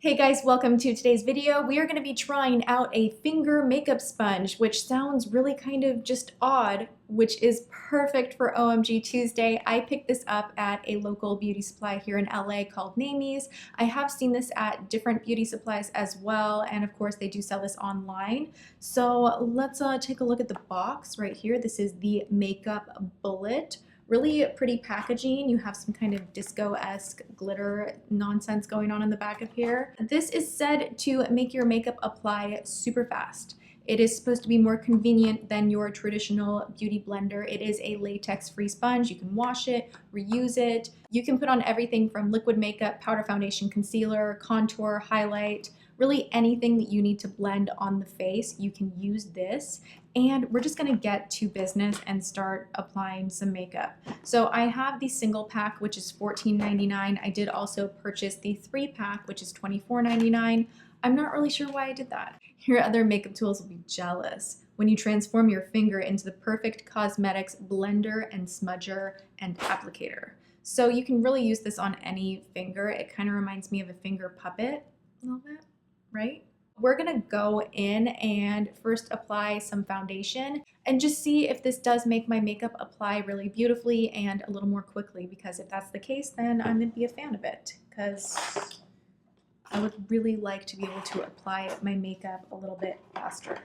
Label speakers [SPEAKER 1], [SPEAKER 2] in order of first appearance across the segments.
[SPEAKER 1] Hey guys, welcome to today's video. We are going to be trying out a finger makeup sponge, which sounds really kind of just odd, which is perfect for OMG Tuesday. I picked this up at a local beauty supply here in LA called Namie's. I have seen this at different beauty supplies as well, and of course they do sell this online. So let's take a look at the box right here. This is the Makeup Bullet. Really pretty packaging. You have some kind of disco-esque glitter nonsense going on in the back of here. This is said to make your makeup apply super fast. It is supposed to be more convenient than your traditional beauty blender. It is a latex-free sponge. You can wash it, reuse it. You can put on everything from liquid makeup, powder foundation, concealer, contour, highlight, really anything that you need to blend on the face, you can use this. And we're just gonna get to business and start applying some makeup. So I have the single pack, which is $14.99. I did also purchase the 3-pack, which is $24.99. I'm not really sure why I did that. Your other makeup tools will be jealous when you transform your finger into the perfect cosmetics blender and smudger and applicator. So you can really use this on any finger. It kind of reminds me of a finger puppet a little bit, right? We're gonna go in and first apply some foundation and just see if this does make my makeup apply really beautifully and a little more quickly, because if that's the case, then I'm gonna be a fan of it, because I would really like to be able to apply my makeup a little bit faster.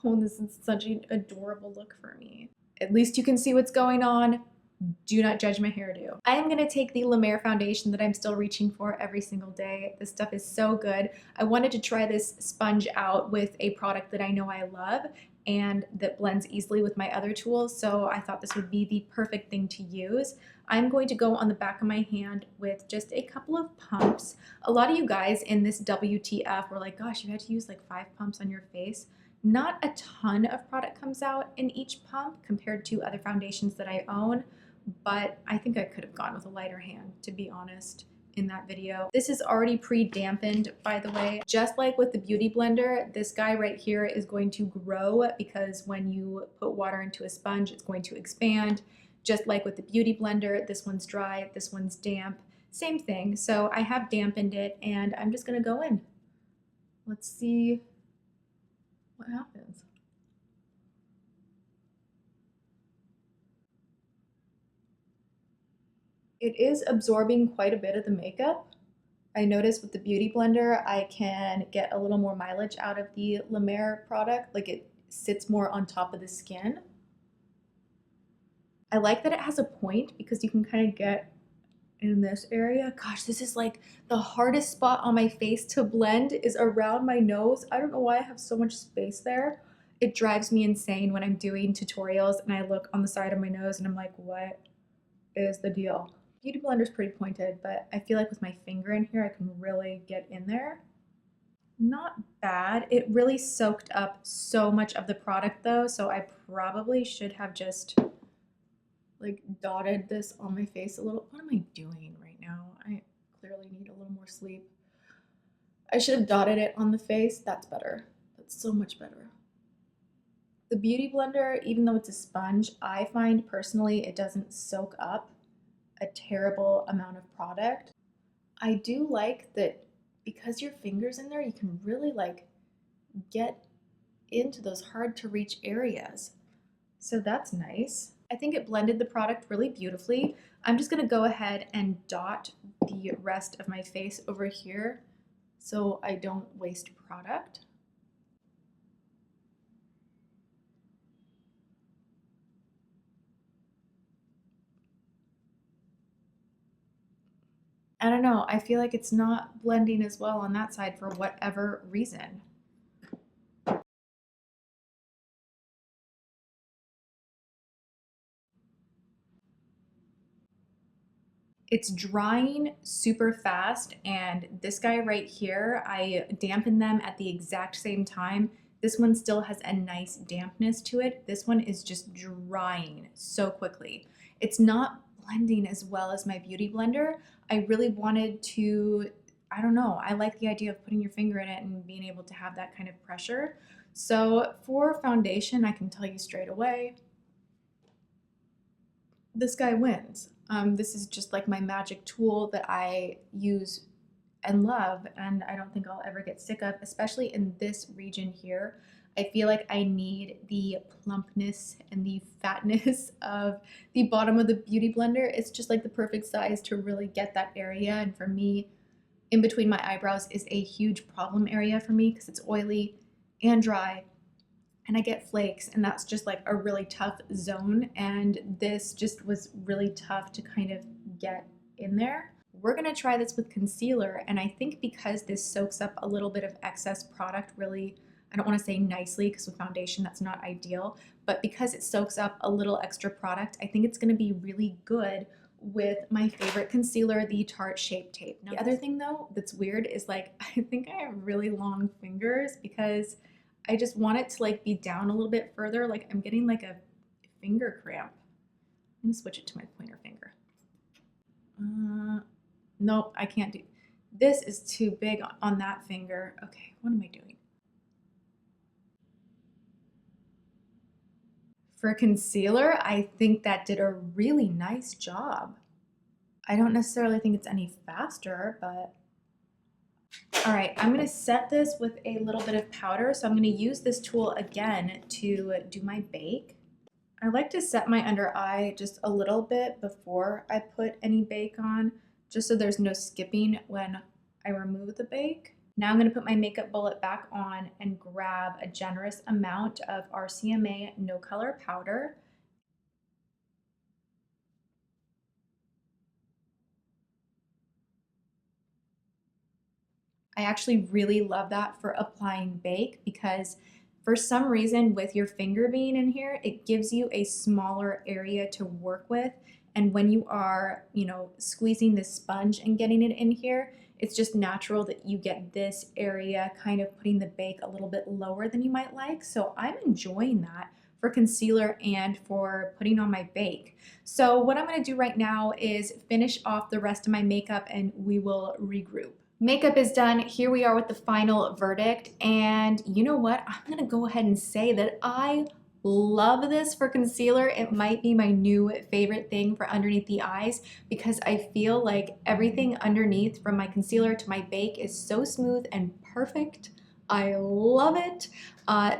[SPEAKER 1] Oh, this is such an adorable look for me. At least you can see what's going on. Do not judge my hairdo. I am gonna take the La Mer foundation that I'm still reaching for every single day. This stuff is so good. I wanted to try this sponge out with a product that I know I love and that blends easily with my other tools, so I thought this would be the perfect thing to use. I'm going to go on the back of my hand with just a couple of pumps. A lot of you guys in this WTF were like, gosh, you had to use like 5 pumps on your face. Not a ton of product comes out in each pump compared to other foundations that I own, but I think I could have gone with a lighter hand, to be honest, in that video. This is already pre-dampened, by the way. Just like with the Beauty Blender, this guy right here is going to grow because when you put water into a sponge, it's going to expand. Just like with the Beauty Blender, this one's dry, this one's damp. Same thing. So I have dampened it and I'm just gonna go in. Let's see what happens. It is absorbing quite a bit of the makeup. I noticed with the Beauty Blender, I can get a little more mileage out of the La Mer product, like it sits more on top of the skin. I like that it has a point because you can kind of get in this area. Gosh, this is like the hardest spot on my face to blend is around my nose. I don't know why I have so much space there. It drives me insane when I'm doing tutorials and I look on the side of my nose and I'm like, what is the deal? Beauty Blender's pretty pointed, but I feel like with my finger in here, I can really get in there. Not bad. It really soaked up so much of the product though, so I probably should have just like dotted this on my face a little. What am I doing right now? I clearly need a little more sleep. I should have dotted it on the face. That's better. That's so much better. The Beauty Blender, even though it's a sponge, I find personally it doesn't soak up a terrible amount of product. I do like that because your finger's in there, you can really like get into those hard to reach areas. So that's nice. I think it blended the product really beautifully. I'm just gonna go ahead and dot the rest of my face over here so I don't waste product. I don't know, I feel like it's not blending as well on that side for whatever reason. It's drying super fast, and this guy right here, I dampened them at the exact same time. This one still has a nice dampness to it. This one is just drying so quickly. It's not blending as well as my Beauty Blender. I really wanted to, I don't know, I like the idea of putting your finger in it and being able to have that kind of pressure. So for foundation, I can tell you straight away, this guy wins. This is just like my magic tool that I use and love, and I don't think I'll ever get sick of, especially in this region here. I feel like I need the plumpness and the fatness of the bottom of the Beauty Blender. It's just like the perfect size to really get that area, and for me, in between my eyebrows is a huge problem area for me because it's oily and dry and I get flakes, and that's just like a really tough zone, and this just was really tough to kind of get in there. We're gonna try this with concealer, and I think because this soaks up a little bit of excess product really, I don't want to say nicely because with foundation that's not ideal, but because it soaks up a little extra product, I think it's gonna be really good with my favorite concealer, the Tarte Shape Tape. Now, the other thing though that's weird is like, I think I have really long fingers because I just want it to like be down a little bit further. Like I'm getting like a finger cramp. I'm gonna switch it to my pointer finger. Nope, I can't do. This is too big on that finger. Okay, what am I doing? For concealer, I think that did a really nice job. I don't necessarily think it's any faster, but all right, I'm gonna set this with a little bit of powder. So I'm gonna use this tool again to do my bake. I like to set my under eye just a little bit before I put any bake on, just so there's no skipping when I remove the bake. Now I'm gonna put my makeup bullet back on and grab a generous amount of RCMA No Color powder. I actually really love that for applying bake because for some reason with your finger being in here, it gives you a smaller area to work with. And when you are, you know, squeezing the sponge and getting it in here, it's just natural that you get this area kind of putting the bake a little bit lower than you might like. So I'm enjoying that for concealer and for putting on my bake. So what I'm gonna do right now is finish off the rest of my makeup and we will regroup. Makeup is done. Here we are with the final verdict. And you know what? I'm gonna go ahead and say that I love this for concealer. It might be my new favorite thing for underneath the eyes because I feel like everything underneath from my concealer to my bake is so smooth and perfect. I love it.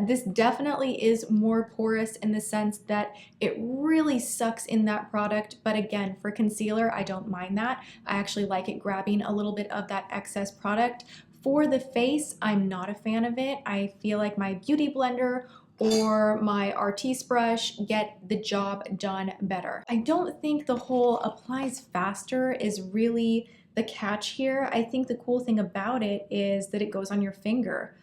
[SPEAKER 1] This definitely is more porous in the sense that it really sucks in that product. But again, for concealer, I don't mind that. I actually like it grabbing a little bit of that excess product. For the face, I'm not a fan of it. I feel like my Beauty Blender or my Artiste brush get the job done better. I don't think the whole applies faster is really the catch here. I think the cool thing about it is that it goes on your finger.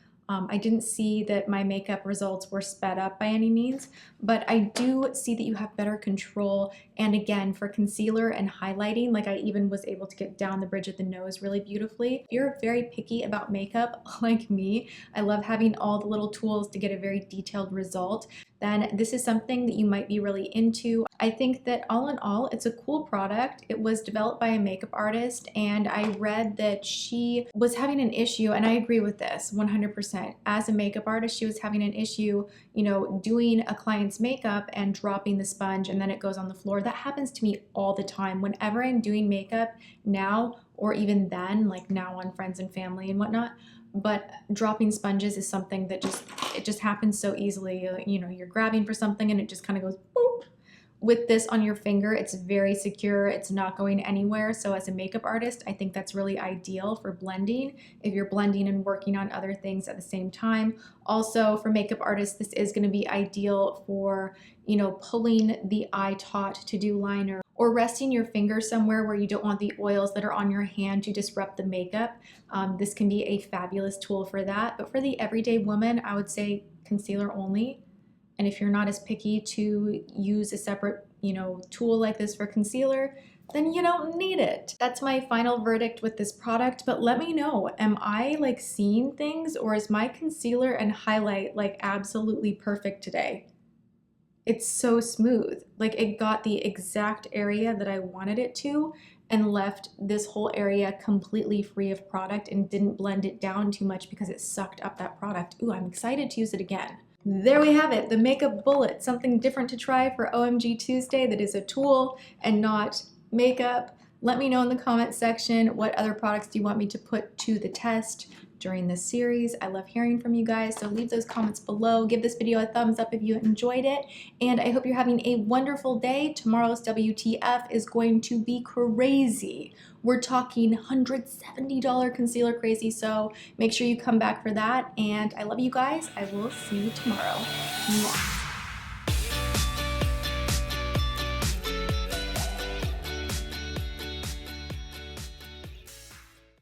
[SPEAKER 1] I didn't see that my makeup results were sped up by any means, but I do see that you have better control. And again, for concealer and highlighting, like I even was able to get down the bridge of the nose really beautifully. If you're very picky about makeup like me, I love having all the little tools to get a very detailed result, then this is something that you might be really into. I think that all in all, it's a cool product. It was developed by a makeup artist, and I read that she was having an issue, and I agree with this 100%. As a makeup artist, she was having an issue, you know, doing a client's makeup and dropping the sponge and then it goes on the floor. That happens to me all the time. Whenever I'm doing makeup now, or even then, like now on friends and family and whatnot, but dropping sponges is something that just happens so easily. You know, you're grabbing for something and it just kind of goes boop. With this on your finger, it's very secure. It's not going anywhere. So as a makeup artist, I think that's really ideal for blending if you're blending and working on other things at the same time. Also for makeup artists, this is going to be ideal for, you know, pulling the eye taut to do liner or resting your finger somewhere where you don't want the oils that are on your hand to disrupt the makeup. This can be a fabulous tool for that. But for the everyday woman, I would say concealer only. And if you're not as picky to use a separate, you know, tool like this for concealer, then you don't need it. That's my final verdict with this product, but let me know, am I like seeing things, or is my concealer and highlight like absolutely perfect today? It's so smooth. Like it got the exact area that I wanted it to and left this whole area completely free of product and didn't blend it down too much because it sucked up that product. Ooh, I'm excited to use it again. There we have it, the makeup bullet, something different to try for OMG Tuesday that is a tool and not makeup. Let me know in the comment section what other products do you want me to put to the test during this series. I love hearing from you guys, so leave those comments below. Give this video a thumbs up if you enjoyed it, and I hope you're having a wonderful day. Tomorrow's WTF is going to be crazy. We're talking $170 concealer crazy, so make sure you come back for that, and I love you guys. I will see you tomorrow. Mwah.